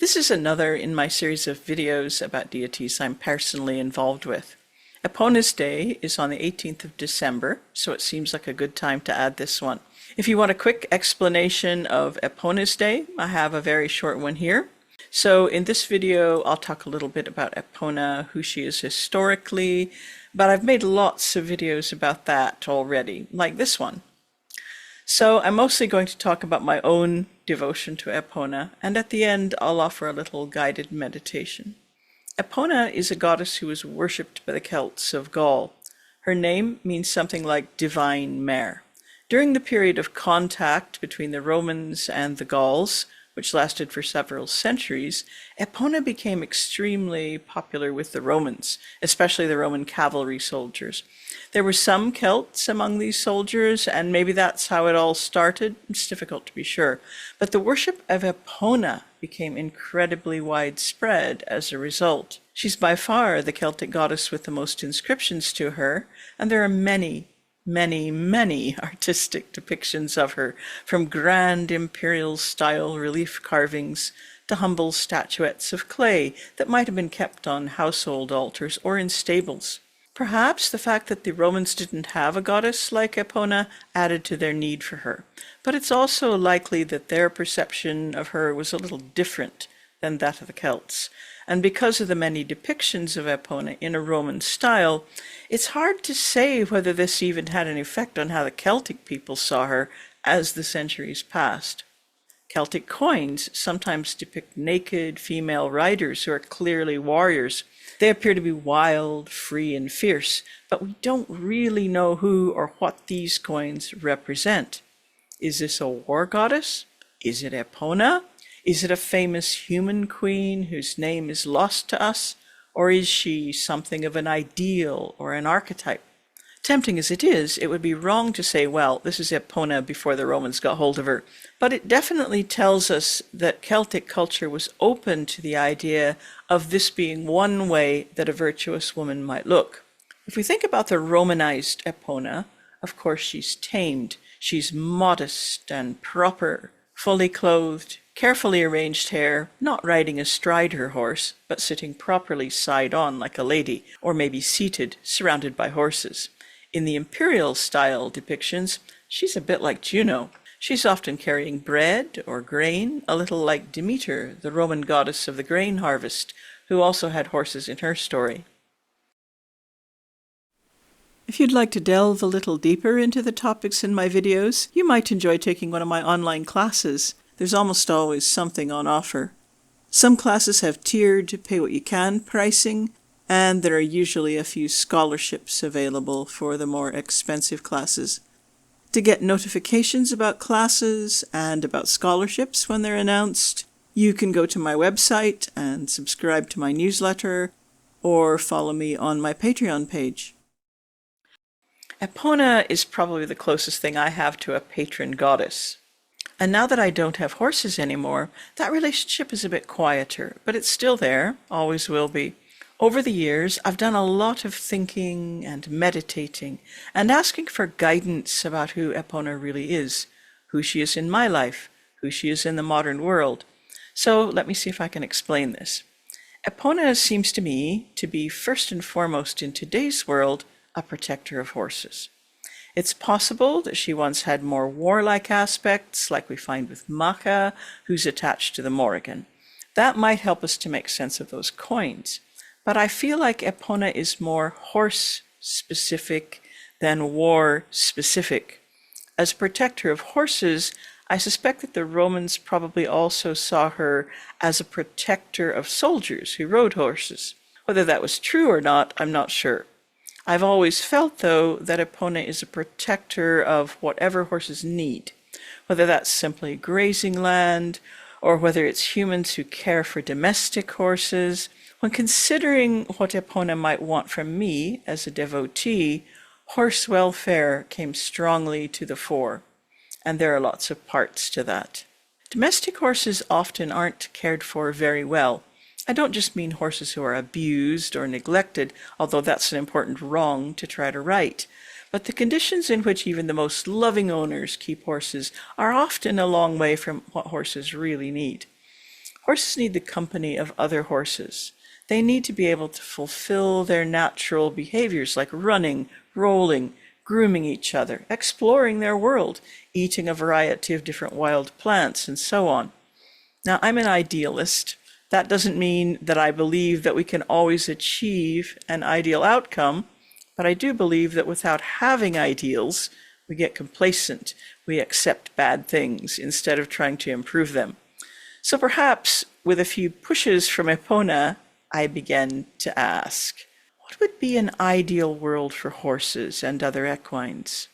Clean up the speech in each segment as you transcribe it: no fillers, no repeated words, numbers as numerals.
This is another in my series of videos about deities I'm personally involved with. Epona's Day is on the 18th of December, so it seems like a good time to add this one. If you want a quick explanation of Epona's Day, I have a very short one here. So in this video, I'll talk a little bit about Epona, who she is historically, but I've made lots of videos about that already, like this one. So I'm mostly going to talk about my own devotion to Epona, and at the end I'll offer a little guided meditation. Epona is a goddess who was worshipped by the Celts of Gaul. Her name means something like divine mare. During the period of contact between the Romans and the Gauls, which lasted for several centuries, Epona became extremely popular with the Romans, especially the Roman cavalry soldiers. There were some Celts among these soldiers, and maybe that's how it all started. It's difficult to be sure. But the worship of Epona became incredibly widespread as a result. She's by far the Celtic goddess with the most inscriptions to her, and there are many artistic depictions of her, from grand imperial-style relief carvings to humble statuettes of clay that might have been kept on household altars or in stables. Perhaps the fact that the Romans didn't have a goddess like Epona added to their need for her, but it's also likely that their perception of her was a little different than that of the Celts. And because of the many depictions of Epona in a Roman style, it's hard to say whether this even had an effect on how the Celtic people saw her as the centuries passed. Celtic coins sometimes depict naked female riders who are clearly warriors. They appear to be wild, free, and fierce, but we don't really know who or what these coins represent. Is this a war goddess? Is it Epona? Is it a famous human queen whose name is lost to us? Or is she something of an ideal or an archetype? Tempting as it is, it would be wrong to say, well, this is Epona before the Romans got hold of her. But it definitely tells us that Celtic culture was open to the idea of this being one way that a virtuous woman might look. If we think about the Romanized Epona, of course she's tamed. She's modest and proper, fully clothed, carefully arranged hair, not riding astride her horse, but sitting properly side on like a lady, or maybe seated, surrounded by horses. In the imperial-style depictions, she's a bit like Juno. She's often carrying bread or grain, a little like Demeter, the Roman goddess of the grain harvest, who also had horses in her story. If you'd like to delve a little deeper into the topics in my videos, you might enjoy taking one of my online classes. There's almost always something on offer. Some classes have tiered pay-what-you-can pricing, and there are usually a few scholarships available for the more expensive classes. To get notifications about classes and about scholarships when they're announced, you can go to my website and subscribe to my newsletter, or follow me on my Patreon page. Epona is probably the closest thing I have to a patron goddess. And now that I don't have horses anymore, that relationship is a bit quieter, but it's still there, always will be. Over the years, I've done a lot of thinking and meditating and asking for guidance about who Epona really is, who she is in my life, who she is in the modern world. So let me see if I can explain this. Epona seems to me to be first and foremost in today's world a protector of horses. It's possible that she once had more warlike aspects, like we find with Macha, who's attached to the Morrigan. That might help us to make sense of those coins. But I feel like Epona is more horse-specific than war-specific. As a protector of horses, I suspect that the Romans probably also saw her as a protector of soldiers who rode horses. Whether that was true or not, I'm not sure. I've always felt, though, that Epona is a protector of whatever horses need, whether that's simply grazing land, or whether it's humans who care for domestic horses. When considering what Epona might want from me as a devotee, horse welfare came strongly to the fore, and there are lots of parts to that. Domestic horses often aren't cared for very well. I don't just mean horses who are abused or neglected, although that's an important wrong to try to right, but the conditions in which even the most loving owners keep horses are often a long way from what horses really need. Horses need the company of other horses. They need to be able to fulfill their natural behaviors like running, rolling, grooming each other, exploring their world, eating a variety of different wild plants, and so on. Now, I'm an idealist. That doesn't mean that I believe that we can always achieve an ideal outcome, but I do believe that without having ideals, we get complacent. We accept bad things instead of trying to improve them. So perhaps with a few pushes from Epona, I began to ask, what would be an ideal world for horses and other equines?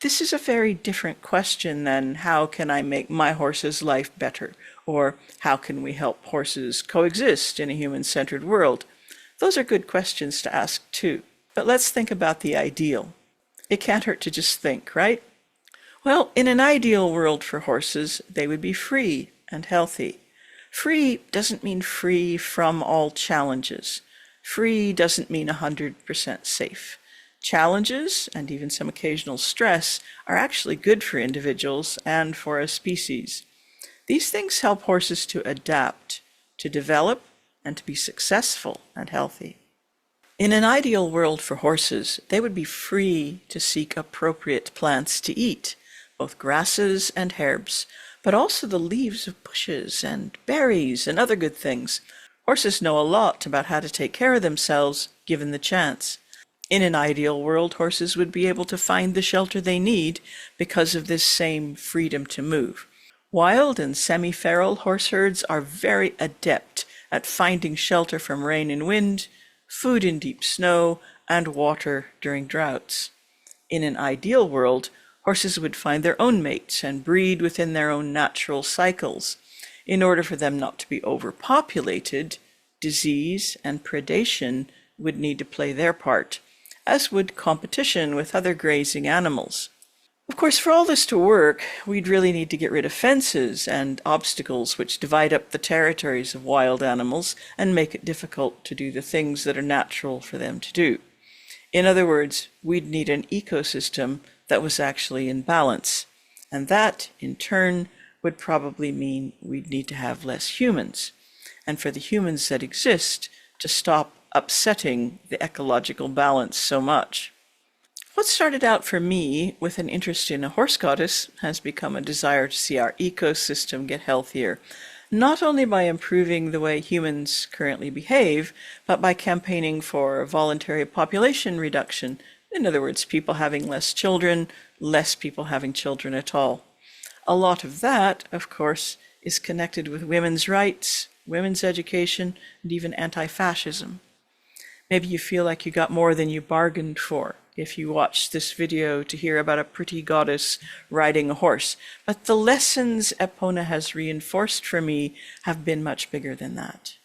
This is a very different question than how can I make my horse's life better, or how can we help horses coexist in a human-centered world? Those are good questions to ask too. But let's think about the ideal. It can't hurt to just think, right? Well, in an ideal world for horses, they would be free and healthy. Free doesn't mean free from all challenges. Free doesn't mean 100% safe. Challenges, and even some occasional stress, are actually good for individuals and for a species. These things help horses to adapt, to develop, and to be successful and healthy. In an ideal world for horses, they would be free to seek appropriate plants to eat, both grasses and herbs, but also the leaves of bushes and berries and other good things. Horses know a lot about how to take care of themselves, given the chance. In an ideal world, horses would be able to find the shelter they need because of this same freedom to move. Wild and semi-feral horse herds are very adept at finding shelter from rain and wind, food in deep snow, and water during droughts. In an ideal world, horses would find their own mates and breed within their own natural cycles. In order for them not to be overpopulated, disease and predation would need to play their part, as would competition with other grazing animals. Of course, for all this to work, we'd really need to get rid of fences and obstacles which divide up the territories of wild animals and make it difficult to do the things that are natural for them to do. In other words, we'd need an ecosystem that was actually in balance, and that, in turn, would probably mean we'd need to have less humans, and for the humans that exist to stop upsetting the ecological balance so much. What started out for me with an interest in a horse goddess has become a desire to see our ecosystem get healthier, not only by improving the way humans currently behave, but by campaigning for voluntary population reduction. In other words, people having less children, less people having children at all. A lot of that, of course, is connected with women's rights, women's education, and even anti-fascism. Maybe you feel like you got more than you bargained for if you watched this video to hear about a pretty goddess riding a horse. But the lessons Epona has reinforced for me have been much bigger than that.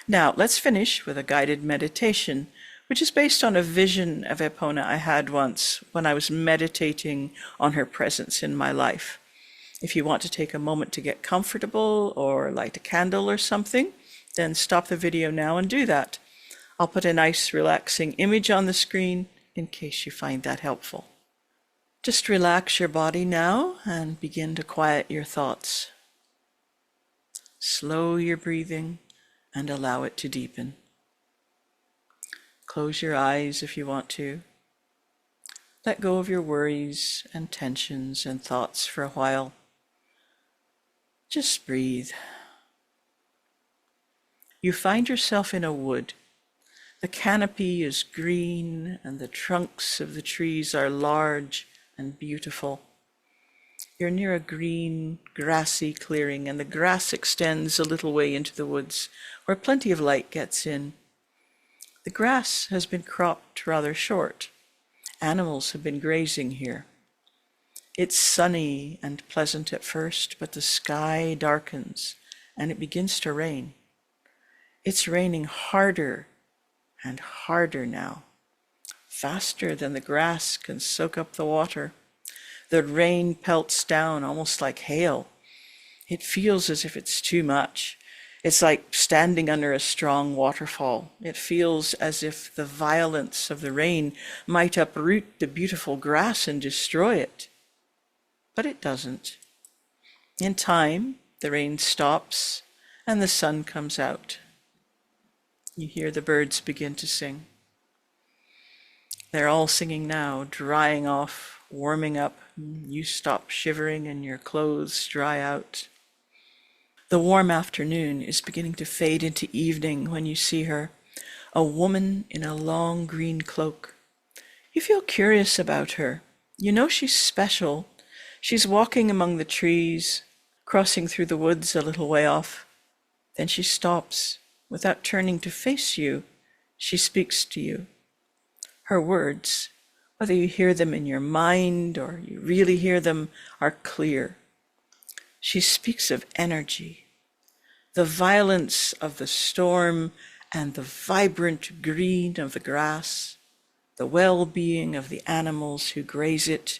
Now, let's finish with a guided meditation, which is based on a vision of Epona I had once when I was meditating on her presence in my life. If you want to take a moment to get comfortable or light a candle or something, then stop the video now and do that. I'll put a nice relaxing image on the screen in case you find that helpful. Just relax your body now and begin to quiet your thoughts. Slow your breathing and allow it to deepen. Close your eyes if you want to. Let go of your worries and tensions and thoughts for a while. Just breathe. You find yourself in a wood. The canopy is green and the trunks of the trees are large and beautiful. You're near a green, grassy clearing, and the grass extends a little way into the woods where plenty of light gets in. The grass has been cropped rather short. Animals have been grazing here. It's sunny and pleasant at first, but the sky darkens and it begins to rain. It's raining harder and harder now, faster than the grass can soak up the water. The rain pelts down almost like hail. It feels as if it's too much. It's like standing under a strong waterfall. It feels as if the violence of the rain might uproot the beautiful grass and destroy it. But it doesn't. In time, the rain stops and the sun comes out. You hear the birds begin to sing. They're all singing now, drying off, warming up. You stop shivering and your clothes dry out. The warm afternoon is beginning to fade into evening when you see her, a woman in a long green cloak. You feel curious about her. You know she's special. She's walking among the trees, crossing through the woods a little way off. Then she stops. Without turning to face you, she speaks to you. Her words, whether you hear them in your mind or you really hear them, are clear. She speaks of energy, the violence of the storm and the vibrant green of the grass, the well-being of the animals who graze it,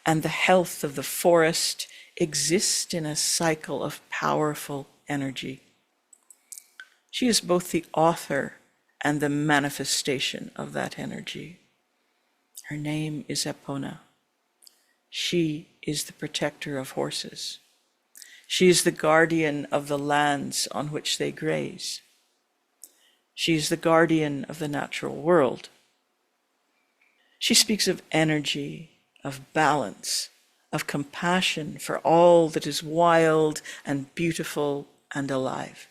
and the health of the forest exist in a cycle of powerful energy. She is both the author and the manifestation of that energy. Her name is Epona. She is the protector of horses. She is the guardian of the lands on which they graze. She is the guardian of the natural world. She speaks of energy, of balance, of compassion for all that is wild and beautiful and alive.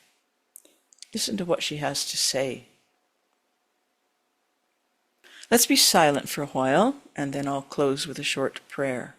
Listen to what she has to say. Let's be silent for a while, and then I'll close with a short prayer.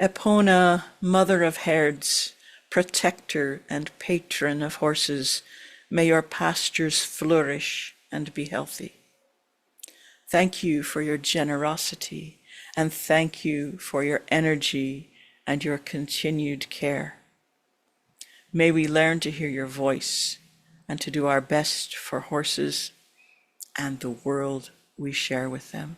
Epona, mother of herds, protector and patron of horses, may your pastures flourish and be healthy. Thank you for your generosity, and thank you for your energy and your continued care. May we learn to hear your voice and to do our best for horses and the world we share with them.